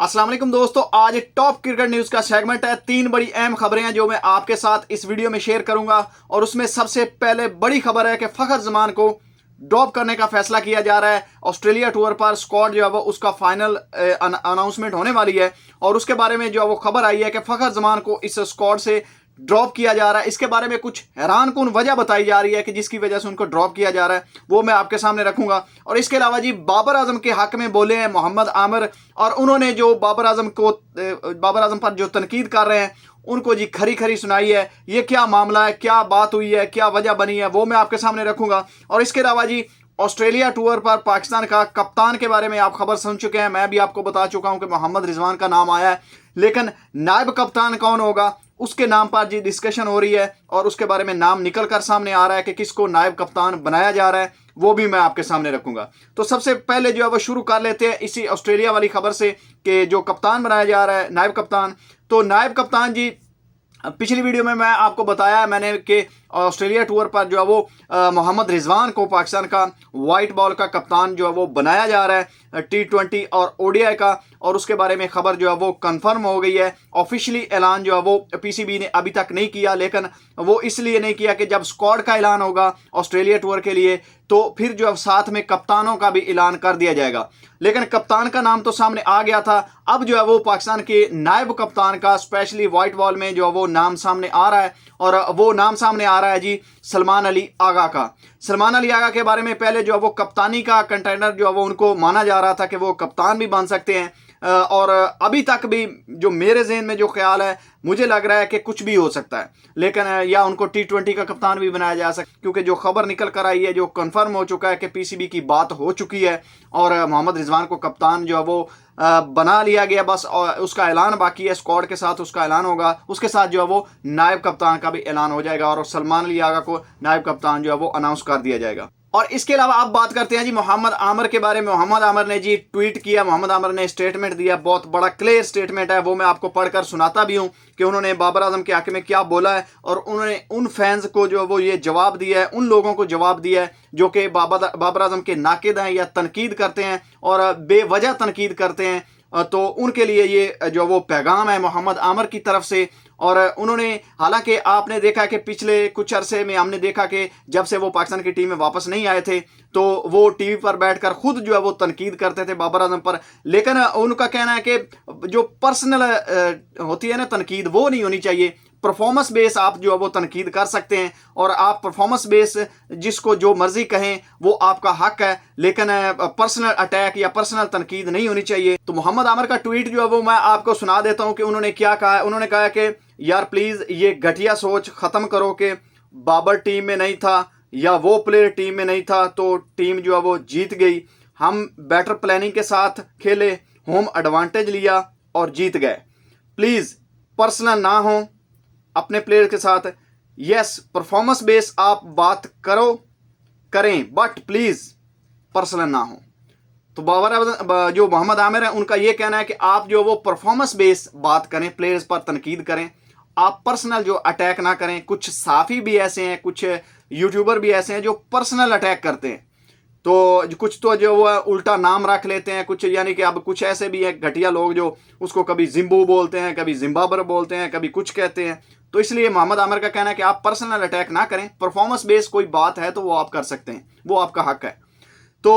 अस्सलाम वालेकुम दोस्तों, आज टॉप क्रिकेट न्यूज का सेगमेंट है। 3 बड़ी अहम खबरें हैं जो मैं आपके साथ इस वीडियो में शेयर करूंगा। और उसमें सबसे पहले बड़ी खबर है कि फखर जमान को ड्रॉप करने का फैसला किया जा रहा है। ऑस्ट्रेलिया टूर पर स्क्वाड जो है वो उसका फाइनल अनाउंसमेंट होने वाली है और उसके बारे में जो है वो खबर आई है कि फखर जमान को इस स्क्वाड से ड्रॉप किया जा रहा है। इसके बारे में कुछ हैरानकुन वजह बताई जा रही है कि जिसकी वजह से उनको ड्रॉप किया जा रहा है, वो मैं आपके सामने रखूंगा। और इसके अलावा जी बाबर आजम के हक में बोले हैं मोहम्मद आमिर, और उन्होंने जो बाबर आजम पर जो तनकीद कर रहे हैं उनको जी खरी खरी सुनाई है। ये क्या मामला है, क्या बात हुई है, क्या वजह बनी है, वो मैं आपके सामने रखूंगा। और इसके अलावा जी ऑस्ट्रेलिया टूर पर पाकिस्तान का कप्तान के बारे में आप खबर सुन चुके हैं। मैं भी आपको बता चुका हूं कि मोहम्मद रिजवान का नाम आया है, लेकिन नायब कप्तान कौन होगा उसके नाम पर जी डिस्कशन हो रही है और उसके बारे में नाम निकल कर सामने आ रहा है कि किसको नायब कप्तान बनाया जा रहा है, वो भी मैं आपके सामने रखूंगा। तो सबसे पहले जो है वो शुरू कर लेते हैं इसी ऑस्ट्रेलिया वाली खबर से कि जो कप्तान बनाया जा रहा है नायब कप्तान। तो नायब कप्तान जी पिछली वीडियो में मैं आपको बताया मैंने कि ऑस्ट्रेलिया टूर पर जो है वो मोहम्मद रिजवान को पाकिस्तान का वाइट बॉल का कप्तान जो है वो बनाया जा रहा है T20 और ODI का। और उसके बारे में खबर जो है वो कंफर्म हो गई है। ऑफिशियली ऐलान जो है वो PCB ने अभी तक नहीं किया, लेकिन वो इसलिए नहीं किया कि जब स्क्वाड का ऐलान होगा ऑस्ट्रेलिया टूर के लिए तो फिर जो है साथ में कप्तानों का भी ऐलान कर दिया जाएगा। लेकिन कप्तान का नाम तो सामने आ गया था, अब जो है वो पाकिस्तान के नायब कप्तान का स्पेशली वाइट बॉल में जो है वो नाम सामने आ रहा है। और वो नाम सामने आ रहा है जी सलमान अली आगा का। सलमान अली आगा के बारे में पहले जो है वो कप्तानी का कंटेंडर जो है वो उनको माना जा रहा था कि वो कप्तान भी बन सकते हैं। और अभी तक भी जो मेरे ज़हन में जो ख्याल है, मुझे लग रहा है कि कुछ भी हो सकता है, लेकिन या उनको T20 का कप्तान भी बनाया जा सकता है, क्योंकि जो खबर निकल कर आई है, जो कंफर्म हो चुका है कि PCB की बात हो चुकी है और मोहम्मद रिजवान को कप्तान जो है वो बना लिया गया। बस उसका ऐलान बाकी है, स्क्वाड के साथ उसका ऐलान होगा, उसके साथ जो है वो नायब कप्तान का भी ऐलान हो जाएगा और सलमान अली आगा को नायब कप्तान जो है वो अनाउंस कर दिया जाएगा। और इसके अलावा आप बात करते हैं जी मोहम्मद आमिर के बारे में। मोहम्मद आमिर ने जी ट्वीट किया, मोहम्मद आमिर ने स्टेटमेंट दिया, बहुत बड़ा क्लियर स्टेटमेंट है, वो मैं आपको पढ़कर सुनाता भी हूं कि उन्होंने बाबर आजम के हक में क्या बोला है। और उन्होंने उन फैंस को जो वो ये जवाब दिया है, उन लोगों को जवाब दिया है जो कि बाबर आजम के नाकिद हैं या तनकीद करते हैं और बेवजह तनकीद करते हैं। तो उनके लिए ये जो वो पैगाम है मोहम्मद आमिर की तरफ से। और उन्होंने, हालांकि आपने देखा कि पिछले कुछ अरसे में हमने देखा कि जब से वो पाकिस्तान की टीम में वापस नहीं आए थे तो वो टीवी पर बैठकर खुद जो है वो तनकीद करते थे बाबर आजम पर, लेकिन उनका कहना है कि जो पर्सनल होती है ना तनकीद, वो नहीं होनी चाहिए। परफॉर्मेंस बेस आप जो है वो तनकीद कर सकते हैं और आप परफॉर्मेंस बेस जिसको जो मर्जी कहें वो आपका हक है, लेकिन पर्सनल अटैक या पर्सनल तनकीद नहीं होनी चाहिए। तो मोहम्मद आमिर का ट्वीट जो है वो मैं आपको सुना देता हूं कि उन्होंने क्या कहा है। उन्होंने कहा कि यार प्लीज ये घटिया सोच खत्म करो कि बाबर टीम में नहीं था या वो प्लेयर टीम में नहीं था तो टीम जो है वो जीत गई। हम बेटर प्लानिंग के साथ खेले, होम एडवांटेज लिया और जीत गए। प्लीज पर्सनल ना हो अपने प्लेयर के साथ। यस, परफॉर्मेंस बेस आप बात करें, बट प्लीज पर्सनल ना हो। तो जो मोहम्मद आमिर है उनका ये कहना है कि आप जो वो परफॉर्मेंस बेस बात करें, प्लेयर्स पर तनकीद करें, आप पर्सनल जो अटैक ना करें। कुछ साफी भी ऐसे हैं, कुछ यूट्यूबर भी ऐसे हैं जो पर्सनल अटैक करते हैं, तो कुछ तो जो वो उल्टा नाम रख लेते हैं, कुछ यानी कि अब कुछ ऐसे भी हैं घटिया लोग जो उसको कभी जिम्बू बोलते हैं, कभी जिम्बाब्वे बोलते हैं, कभी कुछ कहते हैं। तो इसलिए मोहम्मद आमिर का कहना है कि आप पर्सनल अटैक ना करें, परफॉर्मेंस बेस कोई बात है तो वो आप कर सकते हैं, वो आपका हक है। तो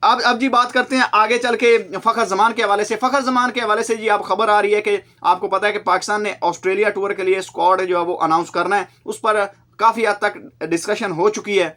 अब जी बात करते हैं आगे चल के फखर जमान के हवाले से। फखर जमान के हवाले से जी आप खबर आ रही है कि आपको पता है कि पाकिस्तान ने ऑस्ट्रेलिया टूर के लिए स्क्वाड जो है वो अनाउंस करना है, उस पर काफ़ी हद तक डिस्कशन हो चुकी है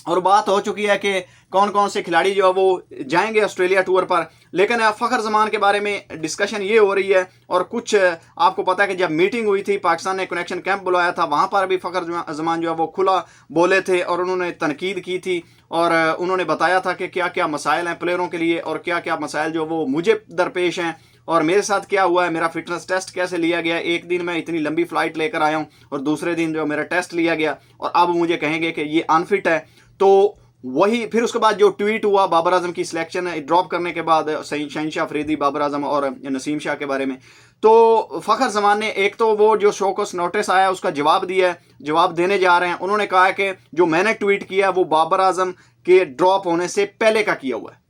और बात हो चुकी है कि कौन कौन से खिलाड़ी जो है वो जाएंगे ऑस्ट्रेलिया टूर पर। लेकिन फखर जमान के बारे में डिस्कशन ये हो रही है और कुछ आपको पता है कि जब मीटिंग हुई थी, पाकिस्तान ने कनेक्शन कैंप बुलाया था, वहाँ पर भी फखर जमान जो है वो खुला बोले थे और उन्होंने तनकीद की थी और उन्होंने बताया था कि क्या क्या मसाइल हैं प्लेयरों के लिए और क्या क्या मसाइल जो वो मुझे दरपेश हैं और मेरे साथ क्या हुआ है, मेरा फिटनेस टेस्ट कैसे लिया गया। एक दिन मैं इतनी लंबी फ्लाइट लेकर आया हूँ और दूसरे दिन जो मेरा टेस्ट लिया गया और अब मुझे कहेंगे कि ये अनफिट है। तो वही फिर उसके बाद जो ट्वीट हुआ बाबर आजम की सिलेक्शन ड्रॉप करने के बाद, शहनशाह अफरीदी, बाबर आजम और नसीम शाह के बारे में, तो फखर जमान ने एक तो वो जो शोकस नोटिस आया उसका जवाब दिया है, जवाब देने जा रहे हैं। उन्होंने कहा कि जो मैंने ट्वीट किया वो बाबर आजम के ड्रॉप होने से पहले का किया हुआ है।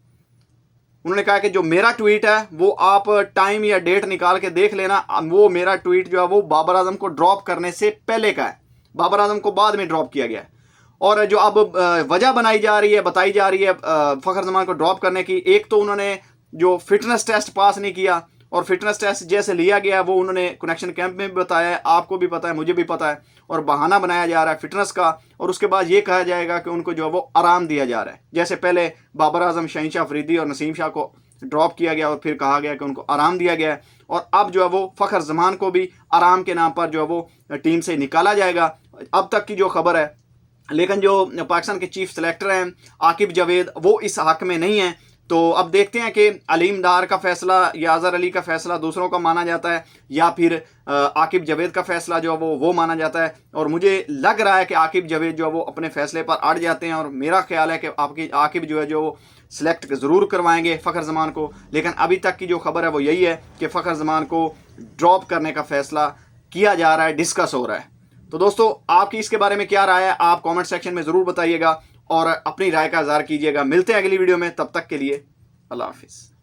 उन्होंने कहा कि जो मेरा ट्वीट है वो आप टाइम या डेट निकाल के देख लेना, वो मेरा ट्वीट जो है वो बाबर आजम को ड्रॉप करने से पहले का है, बाबर आजम को बाद में ड्रॉप किया गया है। और जो अब वजह बनाई जा रही है, बताई जा रही है फ़खर ज़मान को ड्रॉप करने की, एक तो उन्होंने जो फिटनेस टेस्ट पास नहीं किया, और फिटनेस टेस्ट जैसे लिया गया वो उन्होंने कनेक्शन कैंप में भी बताया है, आपको भी पता है, मुझे भी पता है, और बहाना बनाया जा रहा है फिटनेस का। और उसके बाद ये कहा जाएगा कि उनको जो है वो आराम दिया जा रहा है, जैसे पहले बाबर आजम, शहीनशाह अफरीदी और नसीम शाह को ड्रॉप किया गया और फिर कहा गया कि उनको आराम दिया गया है, और अब जो है वो फ़खर ज़मान को भी आराम के नाम पर जो है वो टीम से निकाला जाएगा, अब तक की जो खबर है। लेकिन जो पाकिस्तान के चीफ सेलेक्टर हैं आकिब जावेद, वो इस हक में नहीं है। तो अब देखते हैं कि अलीम डार का फैसला या अजहर अली का फैसला दूसरों का माना जाता है, या फिर आकिब जावेद का फैसला जो है वो माना जाता है। और मुझे लग रहा है कि आकिब जावेद जो है वो अपने फैसले पर अड़ जाते हैं, और मेरा ख्याल है कि आकिब जो है जो सिलेक्ट ज़रूर करवाएंगे फ़खर ज़मान को। लेकिन अभी तक की जो खबर है वो यही है कि फ़खर ज़मान को ड्रॉप करने का फैसला किया जा रहा है, डिस्कस हो रहा है। तो दोस्तों, आपकी इसके बारे में क्या राय है, आप कमेंट सेक्शन में ज़रूर बताइएगा और अपनी राय का इज़हार कीजिएगा। मिलते हैं अगली वीडियो में, तब तक के लिए अल्लाह हाफिज़।